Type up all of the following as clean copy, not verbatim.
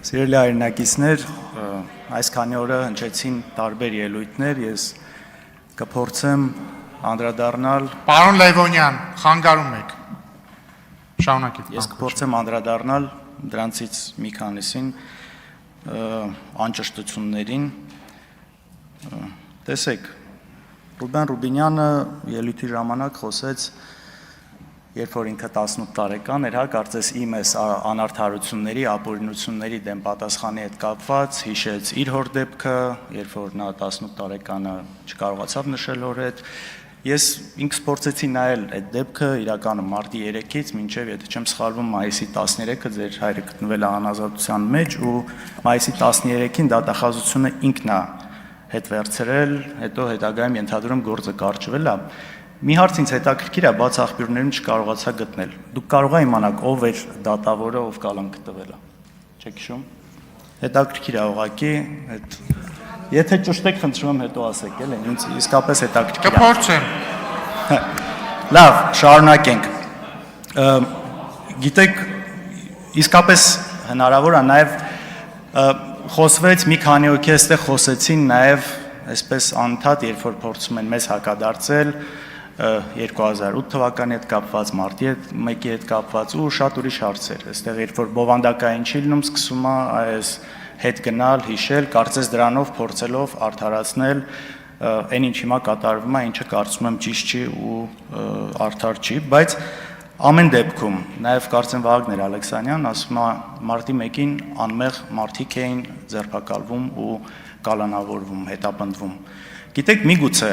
Սիրելի հայրենակիցներ, այս քանի օրը հնչեցին տարբեր ելույթներ, ես կփորձեմ անդրադառնալ Պարոն Լևոնյան, խանգարում եք։ Շարունակեք։ Ես կփորձեմ անդրադառնալ դրանցից մի քանիսին անճշտություններին։ Տեսեք, Ռուբեն Ռուբինյանը ելույթի ժամանակ խոսեց, երբ որ ինքը 18 տարեկան էր, կարծես իմ այս անարդարությունների, ապօրինությունների դեմ պատասխանի հետ կապված, հիշեց իր հոր դեպքը, երբ որ նա 18 տարեկանը չկարողացավ նշել հոր հետ։ Ես ինքս փորձեցի նայել այդ դեպքը իրականում մարտի 3-ից մինչև, եթե չեմ սխալվում, մայիսի 13-ը ձեր հայրը գտնվել է անազատության մեջ ու մայիսի 13-ին դատախազությունը ինքն է հետ վերցրել, հետո հետագայում ենթադրում գործը կարճվել է։ Մի հարց ինձ հետաքրքիր է, բաց աղբյուրներում չկարողացա գտնել։ Դուք կարող եք իմանալ ով էր դատավորը, ով կալանք տվել է։ Չեք հիշում։ Հետաքրքիր է ուղղակի, եթե ճշտ եք, խնդրում եմ հետո ասեք, էլի, ինձ իսկապես հետաքրքիր է։ Կփորձեմ։ Լավ, շարունակենք։ Գիտեք, իսկապես հնարավոր է նաև խոսվեց մի քանի հոգի այստեղ խոսեցին նաև այսպես անընդհատ, երբ որ փորձում են մեզ հակադարձել 2008 թվականի հետ կապված, մարտի 1-ի հետ կապված ու շատ ուրիշ հարցեր։ Այստեղ երբ որ բովանդակային չի լինում, սկսում է այս հետ գնալ, հիշել, կարծես դրանով փորձելով արդարացնել այն ինչ հիմա կատարվում է, ինչը կարծում եմ ճիշտ չի ու արդար չի, բայց ամեն դեպքում, նաև կարծեմ Վահագն Ալեքսանյանն ասում է մարտի 1-ին անմեղ մարդիկ էին ձերբակալվում ու կալանավորվում, հետապնդվում։ Գիտեք, միգուցե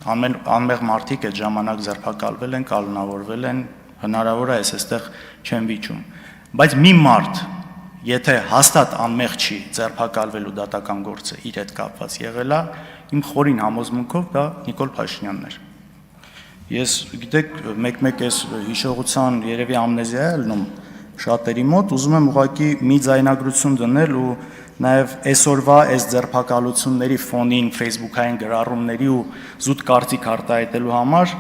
անմեղ մարդիկ այդ ժամանակ ձերբակալվել են, կալանավորվել են, հնարավոր է ես այստեղ չեմ վիճում, բայց մի մարդ, եթե հաստատ անմեղ չի ձերբակալվելու դատական գործը իր հետ կապված եղել է, իմ խորին համոզմունքով դա Նիկոլ Փաշինյանն էր։ Ես գիտեք, մեկ-մեկ այս հիշողության երևի ամնեզիա է ելնում շատերի մոտ, ուզում եմ ուղղակի մի ձայնագրություն դնել ու նաև այսօրվա այս ձերբակալությունների ֆոնին Facebook-ային գրառումների ու զուտ կարծիք արտահայտելու համար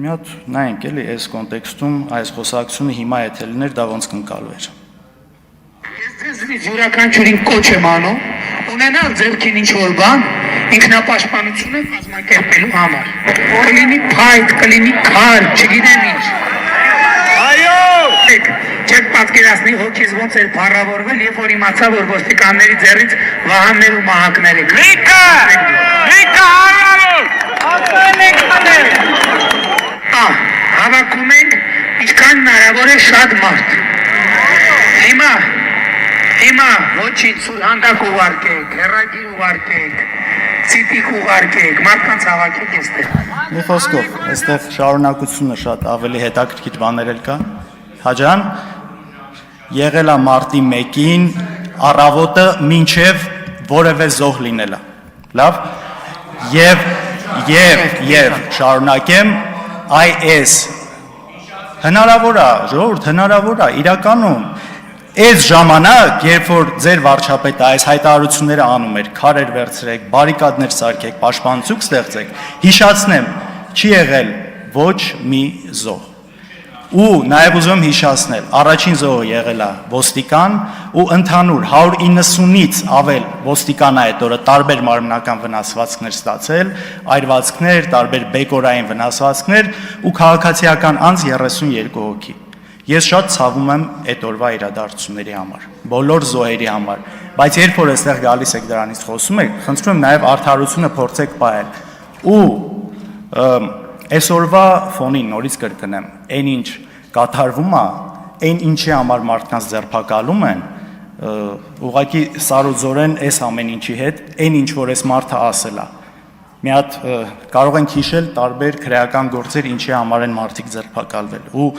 մի հատ նայենք էլի այս կոնտեքստում այս խոսակցությունը հիմա եթե լիներ դա ոնց կընկալվեր։ Ես ձեզ յուրաքանչյուրին կոչ եմ անում, ունենալ ձեռքին ինչ-որ բան, ինքնապաշտպանությունը կազմակերպելու համար։ Կլինի փայտ, կլինի քար, չգիտեմ ինչ։ Այո! Չեք պատկերացնի հոգիս ոնց էր փառավորվել, երբ որ իմացա, որ ոստիկանների ձեռից վահաններ ու մահակներ եք։ Լիքը հարավոր! Ասել եք մներ։ Հավաքում ենք, ինչքան հնարավոր է շատ մարդ։ Հիմա ոչինչ սուրհանդակ ուղարկեք, հեռագիր ուղարկեք, ցիտիկ ուղարկեք, մարդկանց հավաքեք այստեղ։ Մի խոսքով, այստեղ շարունակությունը շատ ավելի հետաքրքիր բաներ էլ կա։ Հաջան, եղել է մարտի 1-ին, առավոտը մինչև որևէ զոհ լինելա։ Լավ։ Եվ շարունակեմ, այս հնարավոր է, ժողովուրդ, հնարավոր է, իրականում այս ժամանակ, երբ որ ձեր վարչապետը այս հայտարարությունները անում էր, քարեր վերցրեք, բարիկադներ սարքեք, պաշտպանություն ստեղծեք, հիշացնեմ, չի եղել ոչ մի զոհ։ Ու նաև ուզում եմ հիշացնել, առաջին զոհը եղել է ոստիկան ու ընդհանուր 190-ից ավել ոստիկան այդ օրը տարբեր մարմնական վնասվածքներ ստացել, այրվածքներ, տարբեր բեկորային վնասվածքներ ու քաղաքացիական անձ 32 հոգի։ Ես շատ ցավում եմ այդ օրվա իրադարձությունների համար, բոլոր զոհերի համար, բայց երբ որ այստեղ գալիս եք դրանից խոսում եք, խնդրում եմ նաև արդարությունը փորձեք պահել։ Ու այսօրվա ֆոնին նորից կրկնեմ, այն ինչ կատարվում է, այն ինչի համար մարդկանց ձերբակալում են, ուղղակի սարուձորեն այս ամեն ինչի հետ, այն ինչ որ այս մարդը ասել է։ Մի հատ կարող ենք հիշել տարբեր քրեական գործեր, ինչի համար են մարդիկ ձերբակալվել։ Ու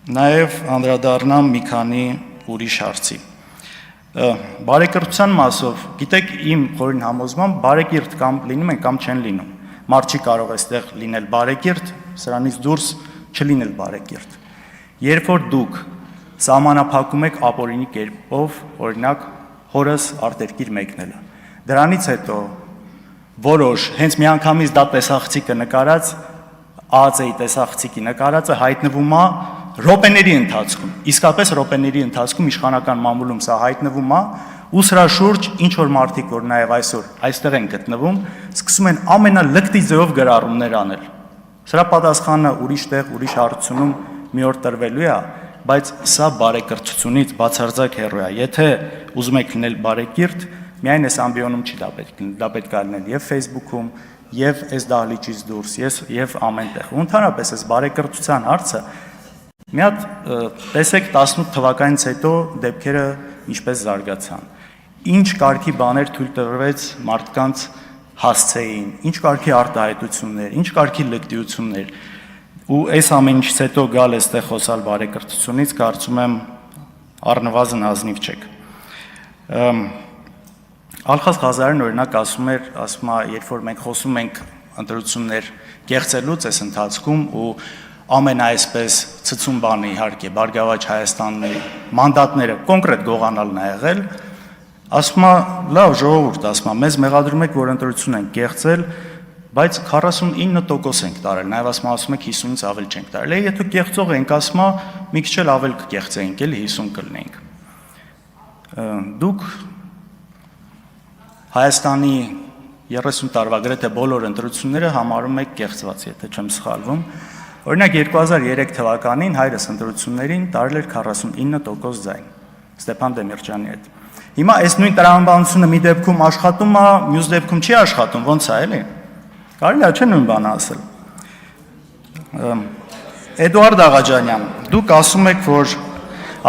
նաև անդրադառնամ մի քանի ուրիշ հարցի։ Բարեկիրթության մասով, գիտեք, իմ խորին համոզմամբ բարեկիրթ կամ լինում են կամ չեն լինում։ Մարդ չի կարող այստեղ լինել բարեկիրթ, սրանից դուրս չլինել բարեկիրթ։ Երբ որ դուք սահմանափակում եք ապօրինի կերպով, օրինակ հորս արտերկիր մեկնելը, դրանից հետո որոշ հենց միանգամից դա տեսախցիկը նկարած, ԱԱԾ-ի տեսախցիկի նկարածը հայտնվում է Ռոպեների ընթացքում, իսկապես ռոպեների ընթացքում իշխանական մամուլում սա հայտնվում է, ու սրա շուրջ ինչ որ մարդիկ, որ նաև այսօր այստեղ են գտնվում, սկսում են ամենալկտի ձևով գրառումներ անել։ Սրա պատասխանը ուրիշ տեղ, ուրիշ հարցությունում մի օր տրվելու է, բայց սա բարեկրթությունից բացարձակ հեռու է։ Եթե ուզում եք լինել բարեկիրթ, միայն այս ամբիոնում չի դա պետք լինել, դա պետք է լինել եւ Facebook-ում, եւ այս դահլիճից դուրս, եւ ամեն տեղ։ Ու ընդհանրապես այս բարեկրթության հարցը մի հատ տեսեք 18 թվականից հետո դեպքերը ինչպես զարգացան։ Ինչ կարգի բաներ թույլ տրվեց մարդկանց հասցեին, ինչ կարգի արտահայտություններ, ինչ կարգի լկտիություններ։ Ու այս ամեն ինչից հետո գալ այստեղ խոսալ բարեկրթությունից, կարծում եմ առնվազն ազնիվ չեք։ Ալխազ Ղազարեն օրինակ ասում է, երբ որ մենք խոսում ենք ընտրություններ կեղծելուց այս ընթացքում ու ամեն այսպես ցցում բանը իհարկե Բարգավաճ Հայաստանն մանդատները կոնկրետ գողանալն է եղել, ասում է, լավ ժողովուրդ, ասում է, մեզ մեղադրում եք, որ ընտրություն ենք կեղծել, բայց 49% ենք տարել, նաև ասում եք 50-ից ավել չենք տարել։ Եթե կեղծող ենք, ասում է, մի քիչ էլ ավել կկեղծեինք, էլի 50 կլինենք։ Դուք Հայաստանի 30 տարվա գրեթե բոլոր ընտրությունները համարում եք կեղծված, եթե չեմ սխալվում։ Օրինակ 2003 թվականին հայրս ընտրություններին տարել էր 49% ձայն Ստեփան Դեմիրճյանի հետ։ Հիմա այս նույն տրամաբանությունը մի դեպքում աշխատում է, մյուս դեպքում չի աշխատում, ո՞նց է, էլի։ Կարելի է չէ նույն բանը ասել։ Էդուարդ Աղաջանյան, դուք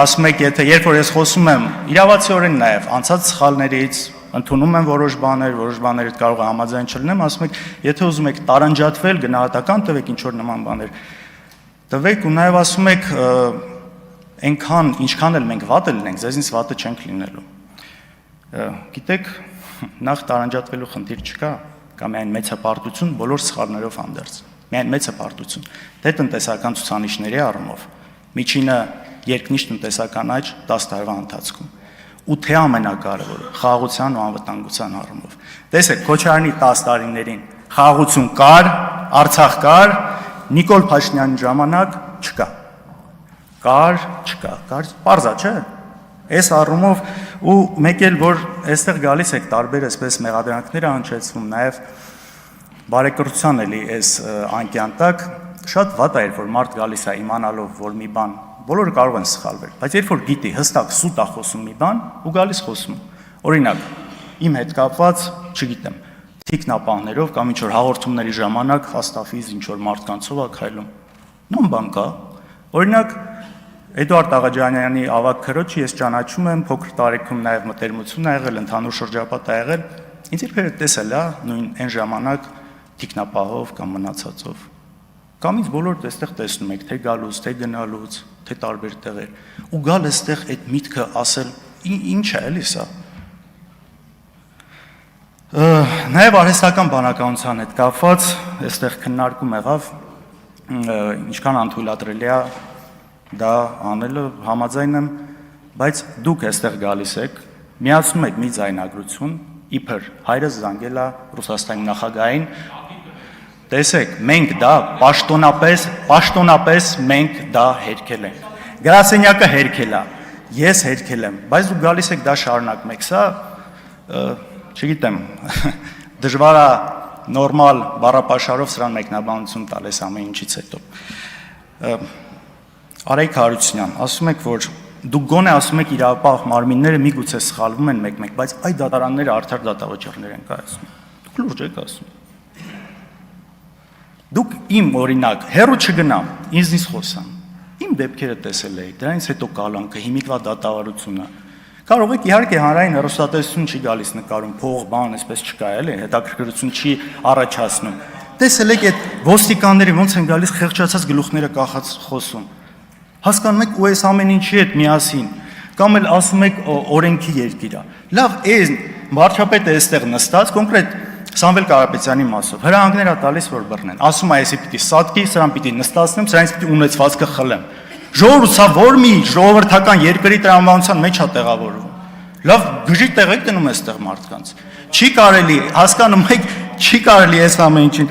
ասում եք, եթե երբ որ ես խոսում եմ իրավացիորեն նաև անցած սխալներից, ընդունում եմ որոշ բաներ կարող է համաձայն չլինեմ, ասում եք, եթե ուզում եք տարանջատվել, գնահատական տվեք ինչ որ նման բաներ։ Տվեք ու նաև ասում եք, այնքան ինչքան էլ մենք վատը լինենք, ձեզնից վատը չենք լինելու։ Գիտեք, նախ տարանջատվելու խնդիր չկա, կա միայն մեծ հպարտություն բոլոր սխալներով հանդերձ։ Միայն մեծ հպարտություն։ Դե տնտեսական ցուցանիշների առումով միջինը երկնիշ տնտեսական աճ 10 տարվա ընթացքում։ Ու թե ամենակարևորը խաղաղության ու անվտանգության առումով։ Տեսեք, Քոչարյանի 10 տարիներին խաղաղություն կար, Արցախ կար, Նիկոլ Փաշինյանի ժամանակ չկա։ Չկա, պարզա, չէ։ Այս առումով ու մեկ էլ որ այստեղ գալիս եք տարբեր այսպես մեղադրանքները հնչեցվում, նաև բարեկրթության էլի այս անկյան տակ շատ վատ է, որ մարդ գալիս է իմանալով, որ մի բան բոլորը կարող են սխալվել, բայց երբ որ գիտի հստակ սուտ է խոսում մի բան ու գալիս խոսում։ Օրինակ, իմ հետ կապված, չգիտեմ, թիկնապահներով կամ ինչ որ հաղորդումների ժամանակ հաստավից ինչ որ մարդկանցով է քայլում։ Նույն բան կա։ Օրինակ, Էդուարդ Աղաջանյանի ավագ քրոջը ես ճանաչում եմ, փոքր տարիքում նաև մտերմություն ա եղել, ընդհանուր շրջապատ ա եղել։ Ինձ երբևէ տեսել է նույն այն ժամանակ թիկնապահով կամ մնացածով։ Կամ ինձ բոլորդ այստեղ տեսնում եք, թե գալուց, թե գնալուց, թե տարբեր տեղեր։ Ու գալ այստեղ այդ միտքը ասել, ինչ է էլի սա։ Նաև արհեստական բանականության հետ կապված այստեղ քննարկում եղավ, ինչքան անթույլատրելի է դա անելը, համաձայն եմ, բայց դուք այստեղ գալիս եք, միացնում եք մի ձայնագրություն, իբր հայրս զանգել է Ռուսաստանի նախագահային, տեսեք, մենք դա պաշտոնապես մենք դա հերքել ենք, գրասենյակը հերքել է, ես հերքել եմ, բայց դուք գալիս եք դա շարունակում եք, սա, չգիտեմ, դժվար է նորմալ բառապաշարով սրան մեկնաբանություն տալ այս ամեն ինչից հետո։ Արայք Հարությունյան, ասում եք, որ դուք գոնե ասում եք իրավապահ մարմինները միգուցե սխալվում են մեկ-մեկ, բայց այդ դատարանները արդար դատավճիռներ են կայացնում։ Դուք լուրջ եք ասում։ Դուք իմ օրինակ, հերո չգնամ, ինձնից խոսամ։ Իմ դեպքերը տեսել եք, դրանից հետո կալանքը, հիմիկվա դատավարությունը։ Կարող եք իհարկե հանրային հեռուստատեսություն չի գալիս նկարում, փող, բան, այսպես չկա, էլի, հետաքրքրություն չի առաջացնում։ Տեսել եք այդ ոստիկանների ոնց են գալիս խեղճացած գլուխները կախած խոսում։ Հասկանում եք ու այս ամեն ինչի հետ միասին, կամ էլ ասում եք օրենքի երկիր է։ Լավ, այս վարչապետը այստեղ նստած կոնկրետ Սամվել Կարապետյանի մասով հրահանգներ է տալիս, որ բռնեն։ Ասում է, այսի պիտի սատկի, սրան պիտի նստացնեմ, սրանից պիտի ունեցվածքը խլեմ։ Ժողովուրդ, սա որ մի ժողովրդական երկրի տրամաբանության մեջ է տեղավորվում։ Լավ, գժի տեղ եք դնում այստեղ մարդկանց։ Չի կարելի, հասկանում եք, չի կարելի այս ամեն ինչին։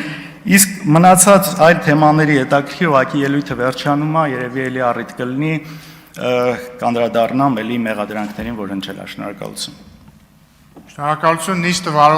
Իսկ մնացած այլ թեմաների հետաքրքիր ուղղակի ելույթը վերջանում է, երևի էլի առիթ կլինի կանդրադառնամ էլի մեղադրանքներին, որ հնչել է։ Շնորհակալություն։ Շնորհակալություն, նիստը վարող